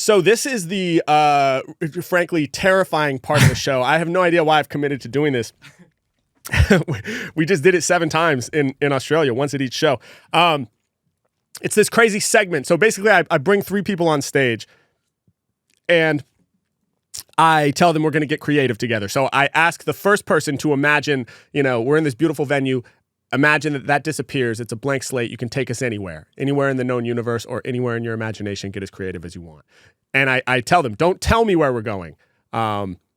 So this is the, frankly, terrifying part of the show. I have no idea why I've committed to doing this. We just did it 7 times in Australia, once at each show. It's this crazy segment. So basically, I bring 3 people on stage, and I tell them we're going to get creative together. So I ask the first person to imagine, we're in this beautiful venue. Imagine that disappears. It's a blank slate. You can take us anywhere in the known universe or anywhere in your imagination. Get as creative as you want. And I tell them, don't tell me where we're going.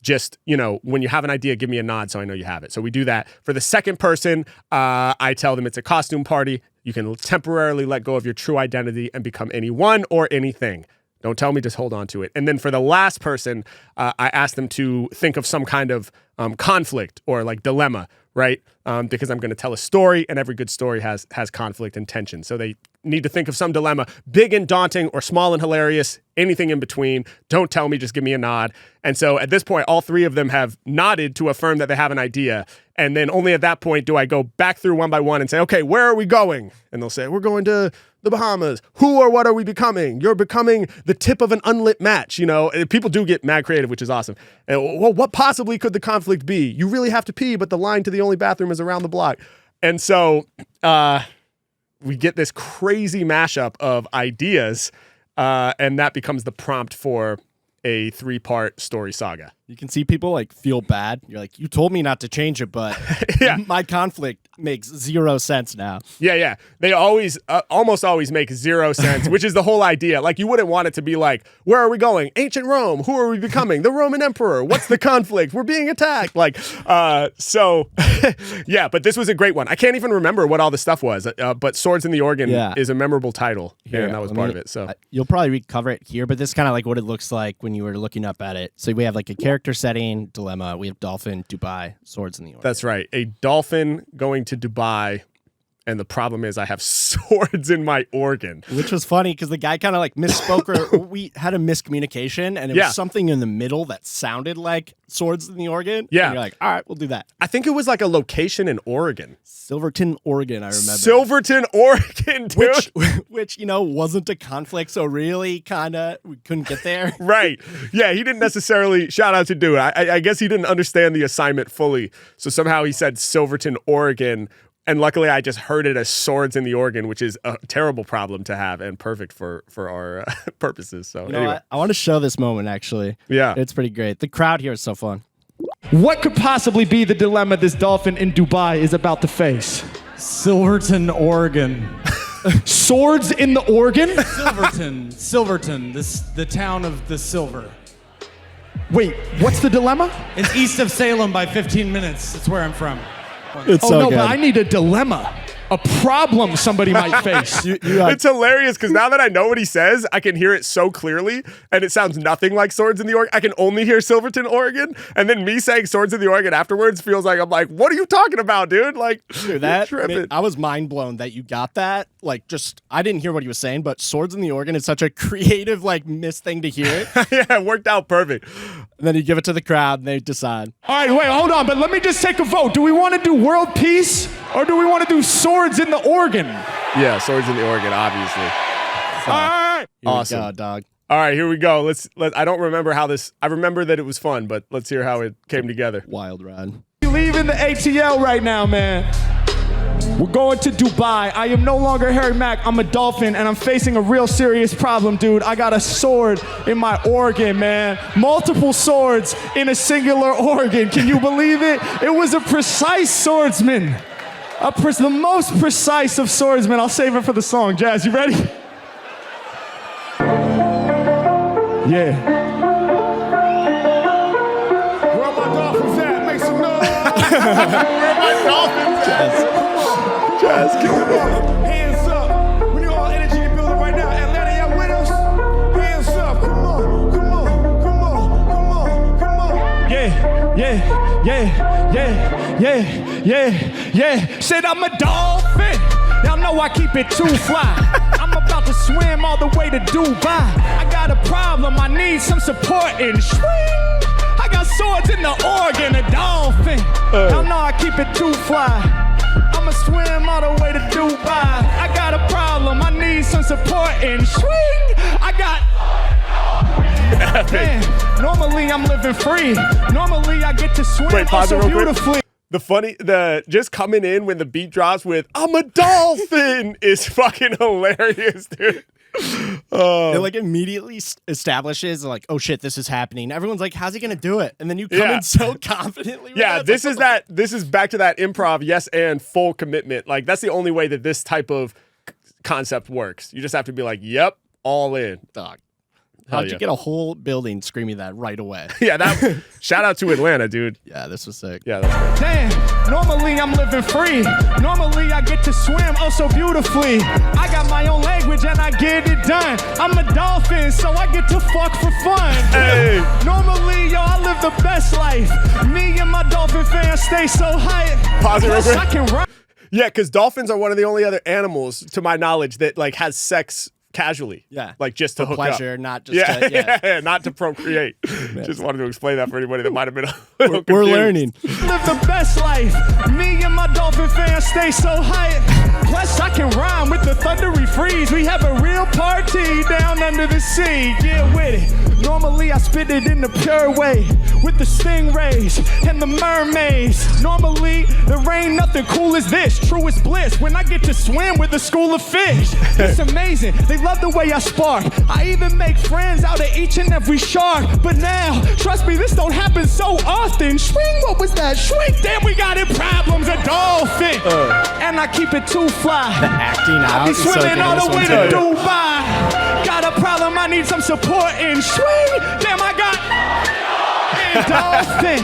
Just, when you have an idea, give me a nod so I know you have it. So we do that. For the second person, I tell them it's a costume party. You can temporarily let go of your true identity and become anyone or anything. Don't tell me, just hold on to it. And then for the last person, I ask them to think of some kind of conflict or like dilemma, right? Because I'm going to tell a story, and every good story has conflict and tension. So they need to think of some dilemma, big and daunting or small and hilarious, anything in between. Don't tell me, just give me a nod. And so at this point, all 3 of them have nodded to affirm that they have an idea. And then only at that point do I go back through one by one and say, okay, where are we going? And they'll say, we're going to the Bahamas. Who or what are we becoming? You're becoming the tip of an unlit match. People do get mad creative, which is awesome. And, well, what possibly could the conflict be? You really have to pee, but the line to the only bathroom is around the block. And so we get this crazy mashup of ideas, and that becomes the prompt for a 3-part story saga. You can see people feel bad. You're like, you told me not to change it, but my conflict makes 0 sense now. Yeah. They always, almost always make 0 sense, which is the whole idea. You wouldn't want it to be like, where are we going? Ancient Rome. Who are we becoming? The Roman Emperor. What's the conflict? We're being attacked. So, yeah, but this was a great one. I can't even remember what all the stuff was, but Swords in the Organ is a memorable title, and that was part of it. So you'll probably recover it here, but this is kind of what it looks like when you were looking up at it. So we have a character setting, dilemma. We have dolphin, Dubai, Swords in the Organ. That's right. A dolphin going to Dubai, and the problem is I have swords in my organ. Which was funny because the guy kind of misspoke, or we had a miscommunication, and it was something in the middle that sounded like Swords in the Organ. Yeah. And you're like, all right, we'll do that. I think it was a location in Oregon. Silverton, Oregon, I remember. Silverton, Oregon, dude. Which wasn't a conflict, so really we couldn't get there. Right. Yeah, he didn't necessarily, shout out to dude. I guess he didn't understand the assignment fully. So somehow he said Silverton, Oregon. And luckily, I just heard it as Swords in the Organ, which is a terrible problem to have and perfect for our purposes. So anyway. I want to show this moment, actually. Yeah. It's pretty great. The crowd here is so fun. What could possibly be the dilemma this dolphin in Dubai is about to face? Silverton, Oregon. Swords in the Organ? Silverton, the town of the silver. Wait, what's the dilemma? It's east of Salem by 15 minutes. That's where I'm from. It's so no, good. but I need a dilemma. A problem somebody might face. It's hilarious because now that I know what he says, I can hear it so clearly, and it sounds nothing like Swords in the Organ. I can only hear Silverton, Oregon, and then me saying Swords in the Organ afterwards feels like I'm like, what are you talking about, dude? Dude, I was mind blown that you got that. I didn't hear what he was saying, but Swords in the Organ is such a creative, missed thing to hear. Yeah, it worked out perfect. And then you give it to the crowd, and they decide. All right, wait, hold on, but let me just take a vote. Do we want to do world peace, or do we want to do Swords in the Organ? Yeah, Swords in the Organ, obviously. All right. Awesome. Go, dog. All right, here we go. Let's. I don't remember how this. I remember that it was fun, but let's hear how it came together. Wild ride. Leaving the ATL right now, man. We're going to Dubai. I am no longer Harry Mack. I'm a dolphin, and I'm facing a real serious problem, dude. I got a sword in my organ, man. Multiple swords in a singular organ. Can you believe it? It was a precise swordsman. The most precise of swordsmen. I'll save it for the song. Jazz, you ready? Yeah. Where my dolphins at? Make some noise. Where my dolphins at? Jazz, give it up. Hands up. We need all energy in the building right now. Atlanta, y'all with us? Hands up. Come on. Come on. Come on. Come on. Come on. Yeah. Said I'm a dolphin. Y'all know I keep it too fly. I'm about to swim all the way to Dubai. I got a problem. I need some support and swing. I got swords in the organ, a dolphin. Y'all know I keep it too fly. I'ma swim all the way to Dubai. I got a problem. I need some support and swing. I got Epic. Man, normally I'm living free. Normally I get to swim Wait, pause it so real quick. beautifully. The just coming in when the beat drops with "I'm a dolphin" is fucking hilarious, dude. It like immediately establishes like, oh shit, this is happening. Everyone's like, how's he gonna do it? And then you come in so confidently. Yeah, this is back to that improv, yes, and full commitment. Like that's the only way that this type of concept works. You just have to be like, yep, all in. Dog. How'd you get a whole building screaming that right away? Yeah, that shout out to Atlanta, dude. Yeah, this was sick. Yeah, that's great. Damn, normally I'm living free. Normally I get to swim oh so beautifully. I got my own language and I get it done. I'm a dolphin, so I get to fuck for fun. Hey. Normally, yo, I live the best life. Me and my dolphin fans stay so hype. Pause it real quick. I can run. Yeah, because dolphins are one of the only other animals, to my knowledge, that like has sex casually. Yeah. Like just to For hook pleasure, up. not just to, yeah, not to procreate. Just wanted to explain that for anybody that might have been a little We're confused. learning. Live the best life. Me and my dolphin fans stay so hype. Plus, I can rhyme with the thundery freeze. We have a real party down under the sea. Get with it. Normally, I spit it in the pure way with the stingrays and the mermaids. Normally, there ain't nothing cool as this. Truest bliss when I get to swim with a school of fish. It's amazing. They love the way I spark. I even make friends out of each and every shark. But now, trust me, this don't happen so often. Swing, what was that? Shrink, damn, we got it problems. A dolphin. And I keep it too fly. The acting out. I be is so swimming good all in the way this to one, too. Dubai. Got a problem, I need some support in swing. Damn, I got in dolphin.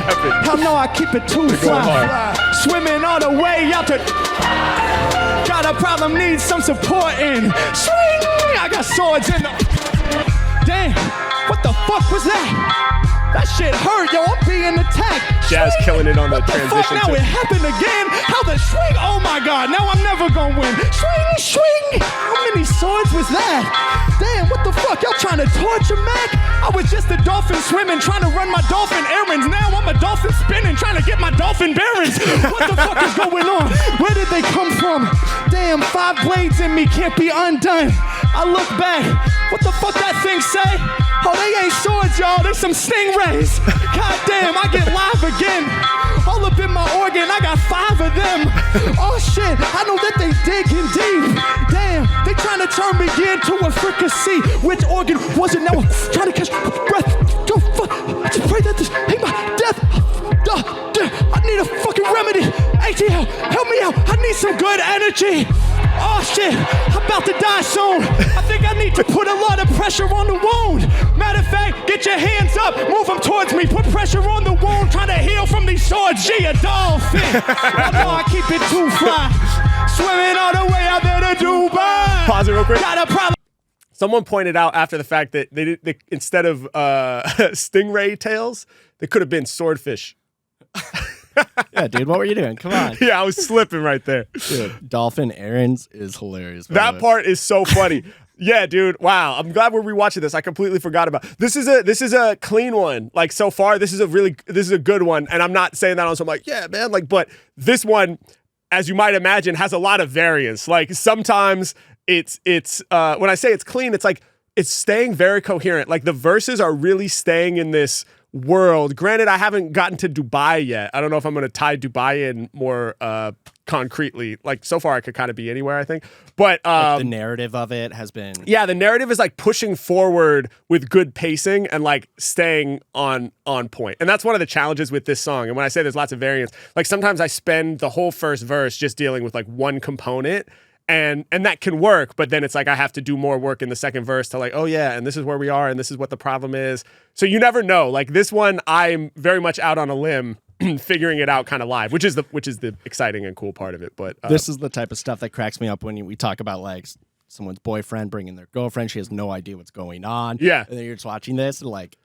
Hell no, I keep it too fly. Swimming all the way out to. Got a problem, need some support in swing. I got swords in the. Damn, what the fuck was that? That shit hurt, yo, I'm being attacked. Jazz killing it on the What the fuck, transition now too. it happened again? How the swing? Oh my God, now I'm never gonna win. Swing, swing. How many swords was that? Damn, what the fuck? Y'all trying to torture Mack? I was just a dolphin swimming, trying to run my dolphin errands. Now I'm a dolphin spinning, trying to get my dolphin bearings. What the fuck is going on? Where did they come from? Damn, 5 blades in me can't be undone. I look back. What the fuck that thing say? Oh, they ain't swords, y'all. They some stingrays. God damn, I get live again. All up in my organ, I got 5 of them. Oh shit, I know that they digging deep. Damn, they trying to turn me into a fricassee. Which organ was it? Now I'm trying to catch breath. Go fuck. I just pray that this ain't my death. I need a fucking remedy. ATL, help me out. I need some good energy. Oh shit, I'm about to die soon. I think I need to put a lot of pressure on the wound. Matter of fact, get your hands up, move them towards me. Put pressure on the wound, trying to heal from these swords. Gee, a dolphin. I know I keep it too fly. Swimming all the way out there to Dubai. Pause it real quick. Got a problem. Someone pointed out after the fact that they instead of stingray tails, they could have been swordfish. Yeah, dude, what were you doing? Come on. Yeah, I was slipping right there. Dude, dolphin errands is hilarious. by the That way. part is so funny. Yeah, dude. Wow. I'm glad we're rewatching this. I completely forgot about this. Is a clean one. Like so far, this is a good one. And I'm not saying that on some like, yeah, man. Like, but this one, as you might imagine, has a lot of variance. Like sometimes it's when I say it's clean, it's like it's staying very coherent. Like the verses are really staying in this world. Granted, I haven't gotten to Dubai yet. I don't know if I'm going to tie Dubai in more concretely. Like so far, I could kind of be anywhere, I think. But Like, the narrative of it has been. yeah, the narrative is like pushing forward with good pacing and like staying on point. And that's one of the challenges with this song. And when I say there's lots of variance, like sometimes I spend the whole first verse just dealing with like one component. And that can work, but then it's like I have to do more work in the second verse to like, oh yeah, and this is where we are, and this is what the problem is. So you never know. Like this one, I'm very much out on a limb, figuring it out kind of live, which is the exciting and cool part of it. But This is the type of stuff that cracks me up when we talk about like someone's boyfriend bringing their girlfriend. She has no idea what's going on. Yeah. And then you're just watching this and like,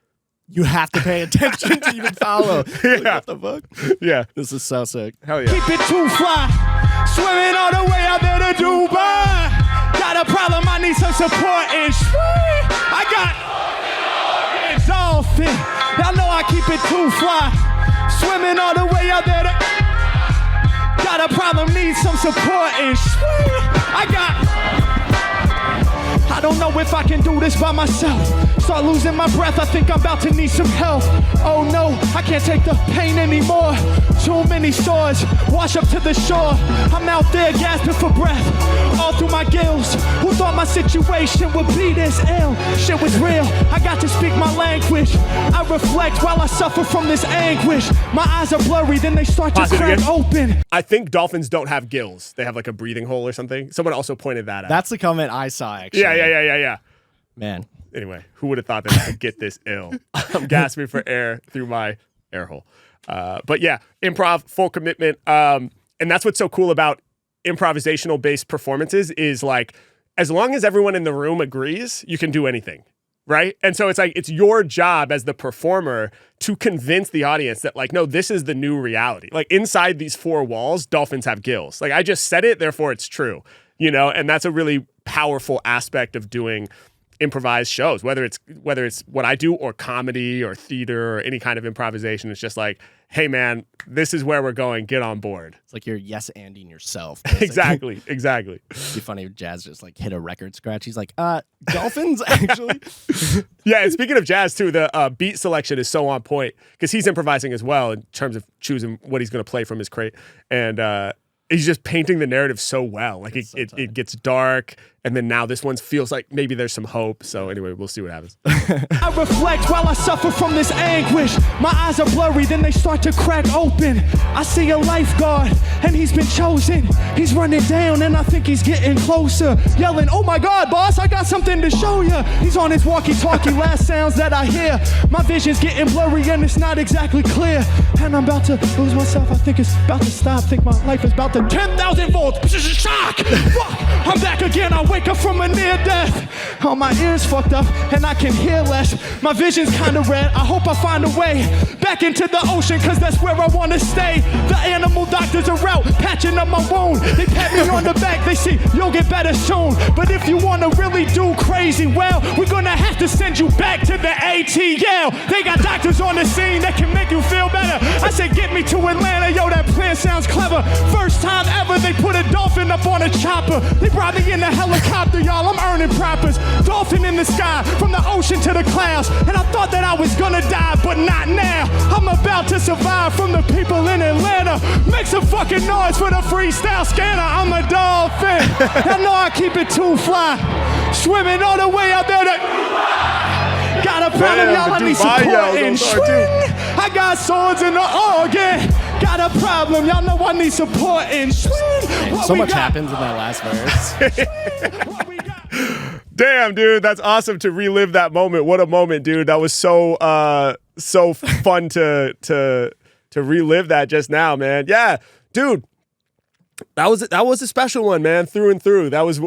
you have to pay attention to even follow. Like, Yeah. what the fuck? yeah, This is so sick. hell yeah. Keep it too fly. Swimming all the way out there to Dubai. Got a problem, I need some support in swing. I got dolphin. Y'all know I keep it too fly. Swimming all the way out there to. Got a problem, need some support in swing. I don't know if I can do this by myself. Start losing my breath, I think I'm about to need some help. Oh no, I can't take the pain anymore. Too many swords, wash up to the shore. I'm out there gasping for breath, all through my gills. Who thought my situation would be this ill? Shit was real, I got to speak my language. I reflect while I suffer from this anguish. My eyes are blurry, then they start to crack open. I think dolphins don't have gills. They have like a breathing hole or something. Someone also pointed that out. That's the comment I saw, actually. Yeah. Man. Anyway, who would have thought that I could get this ill? I'm gasping for air through my air hole. But yeah, improv, full commitment. And that's what's so cool about improvisational based performances is like, as long as everyone in the room agrees, you can do anything. Right? And so it's like, it's your job as the performer to convince the audience that like, no, this is the new reality. Like inside these four walls, dolphins have gills. Like I just said it, therefore it's true, you know? And that's a really powerful aspect of doing improvised shows, whether it's what I do or comedy or theater or any kind of improvisation. It's just like, hey man, this is where we're going. Get on board. It's like you're yes-anding yourself. Exactly. It'd be funny if Jazz just like hit a record scratch. He's like, dolphins actually. Yeah, and speaking of Jazz too, the beat selection is so on point because he's improvising as well in terms of choosing what he's going to play from his crate, and he's just painting the narrative so well. Like it gets dark, and then now this one feels like maybe there's some hope. So anyway, we'll see what happens. I reflect while I suffer from this anguish. My eyes are blurry, then they start to crack open. I see a lifeguard, and he's been chosen. He's running down, and I think he's getting closer. Yelling, oh my God, boss, I got something to show you. He's on his walkie-talkie, last sounds that I hear. My vision's getting blurry, and it's not exactly clear. And I'm about to lose myself, I think it's about to stop. Think my life is about to 10,000 volts, shock. Fuck, I'm back again, I wake up from a near death. Oh, my ears fucked up, and I can hear less. My vision's kinda red, I hope I find a way back into the ocean, cause that's where I wanna stay. The animal doctors are out, patching up my wound. They pat me on the back, they say, you'll get better soon. But if you wanna really do crazy, well, we're gonna have to send you back to the ATL. They got doctors on the scene that can make you feel better. I said, get me to Atlanta, yo, that plan sounds clever. First time ever, they put a dolphin up on a chopper. They brought me in a helicopter, y'all, I'm earning propers. Dolphin in the sky, from the ocean to the clouds. And I thought that I was gonna die, but not now. I'm about to survive from the people in Atlanta. Make some fucking noise for the freestyle scanner. I'm a dolphin. I know I keep it too fly. Swimming all the way out there to... Got a problem, y'all, I need support and swing. I got swords in the organ. Got a problem, y'all know I need support and swing. So much happens in that last verse. Damn, dude, that's awesome to relive that moment. What a moment, dude. That was so fun to relive that just now, man. Yeah, dude. That was a special one, man, through and through. That was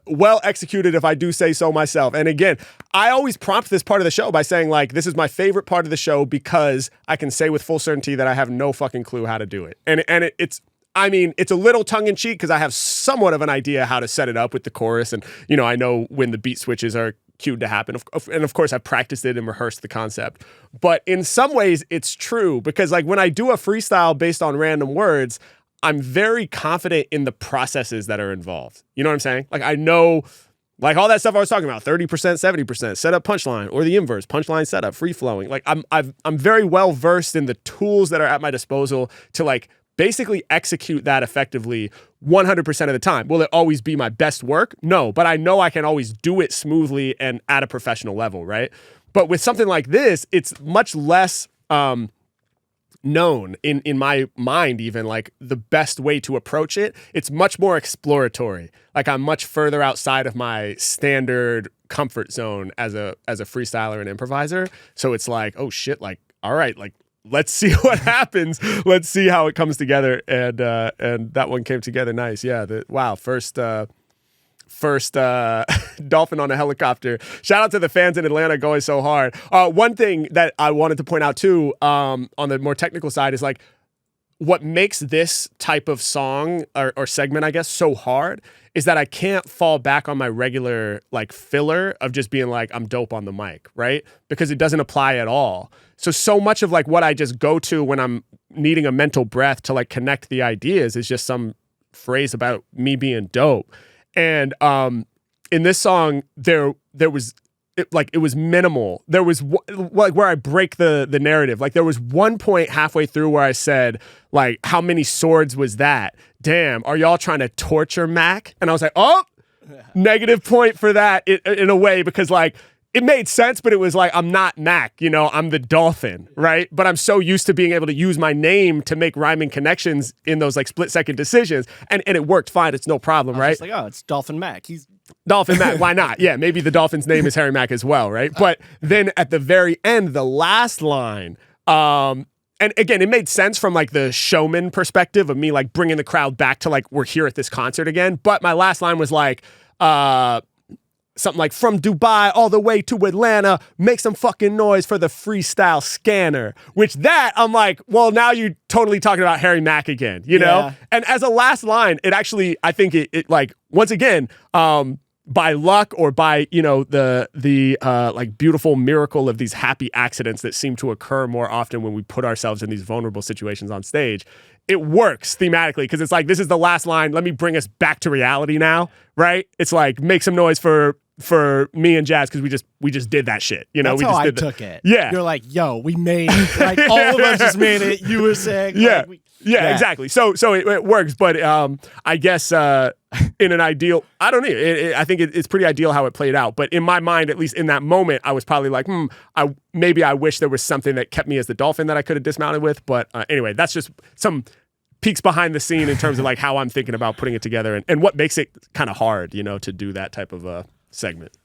well executed, if I do say so myself. And again, I always prompt this part of the show by saying, like, this is my favorite part of the show because I can say with full certainty that I have no fucking clue how to do it. And it's a little tongue-in-cheek because I have somewhat of an idea how to set it up with the chorus. And, you know, I know when the beat switches are cued to happen. And of course, I've practiced it and rehearsed the concept. But in some ways, it's true because, like, when I do a freestyle based on random words, I'm very confident in the processes that are involved. You know what I'm saying? Like, I know, like, all that stuff I was talking about, 30%, 70%, setup, punchline, or the inverse, punchline, setup, free flowing. Like, I'm very well versed in the tools that are at my disposal to, like, basically execute that effectively 100% of the time. Will it always be my best work? No, but I know I can always do it smoothly and at a professional level, right? But with something like this, it's much less known in my mind, even, like, the best way to approach it. It's much more exploratory. Like, I'm much further outside of my standard comfort zone as a freestyler and improviser. So it's like, oh shit, like, all right, like, let's see what happens. Let's see how it comes together. And that one came together nice. Yeah. First dolphin on a helicopter. Shout out to the fans in Atlanta going so hard. One thing that I wanted to point out too, on the more technical side, is like what makes this type of song or segment, I guess, so hard is that I can't fall back on my regular, like, filler of just being like, I'm dope on the mic, right? Because it doesn't apply at all. So much of, like, what I just go to when I'm needing a mental breath to, like, connect the ideas is just some phrase about me being dope. And in this song, there was it was minimal. There was like where I break the narrative. Like there was one point halfway through where I said like, how many swords was that? Damn, are y'all trying to torture Mack? And I was like, oh, negative point for that in a way, because like it made sense, but it was like, I'm not Mack, you know, I'm the dolphin, right? But I'm so used to being able to use my name to make rhyming connections in those like split second decisions. And it worked fine. It's no problem, right? It's like, oh, it's Dolphin Mack. He's Dolphin Mack, why not? Yeah, maybe the dolphin's name is Harry Mack as well, right? But then at the very end, the last line, and again, it made sense from like the showman perspective of me like bringing the crowd back to like, we're here at this concert again. But my last line was like, something like, from Dubai all the way to Atlanta, make some fucking noise for the freestyle scanner. Which that, I'm like, well, now you're totally talking about Harry Mack again, you know? And as a last line, it actually, I think it like, once again, by luck or by, you know, the like beautiful miracle of these happy accidents that seem to occur more often when we put ourselves in these vulnerable situations on stage, it works thematically because it's like, this is the last line. Let me bring us back to reality now, right? It's like, make some noise for me and Jazz because we just did that shit. You know, that's we how just I did took it. Yeah, you're like, yo, we made it. Like all of us just made it. You were saying, yeah, like, yeah, exactly. So it works, but I guess in an ideal, I don't know. I think it's pretty ideal how it played out. But in my mind, at least in that moment, I was probably like, maybe I wish there was something that kept me as the dolphin that I could have dismounted with. But anyway, that's just some peeks behind the scene in terms of like how I'm thinking about putting it together and what makes it kind of hard, you know, to do that type of segment.